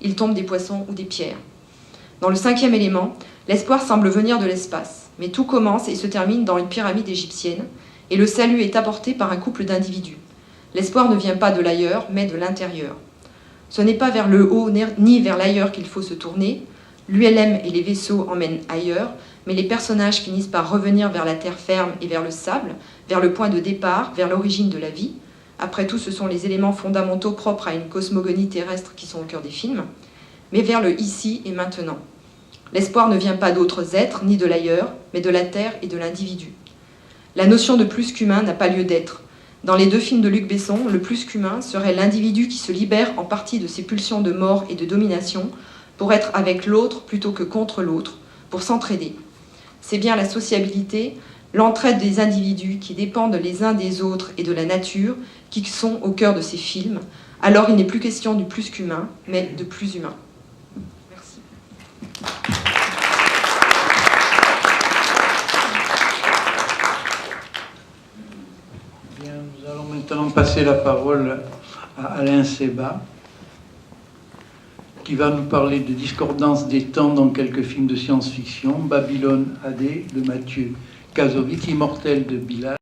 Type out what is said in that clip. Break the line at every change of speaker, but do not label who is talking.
il tombe des poissons ou des pierres. Dans le 5e élément, l'espoir semble venir de l'espace, mais tout commence et se termine dans une pyramide égyptienne, et le salut est apporté par un couple d'individus. L'espoir ne vient pas de l'ailleurs, mais de l'intérieur. Ce n'est pas vers le haut ni vers l'ailleurs qu'il faut se tourner. L'ULM et les vaisseaux emmènent ailleurs, mais les personnages finissent par revenir vers la terre ferme et vers le sable, vers le point de départ, vers l'origine de la vie. Après tout, ce sont les éléments fondamentaux propres à une cosmogonie terrestre qui sont au cœur des films, mais vers le ici et maintenant. L'espoir ne vient pas d'autres êtres, ni de l'ailleurs, mais de la terre et de l'individu. La notion de plus qu'humain n'a pas lieu d'être. Dans les 2 films de Luc Besson, le plus qu'humain serait l'individu qui se libère en partie de ses pulsions de mort et de domination pour être avec l'autre plutôt que contre l'autre, pour s'entraider. C'est bien la sociabilité, l'entraide des individus qui dépendent les uns des autres et de la nature qui sont au cœur de ces films. Alors il n'est plus question du plus qu'humain, mais de plus humain. Merci.
Bien, nous allons maintenant passer la parole à Alain Sébat, qui va nous parler de discordance des temps dans quelques films de science-fiction, Babylone AD de Mathieu Kassovitz, Immortel de Bilal.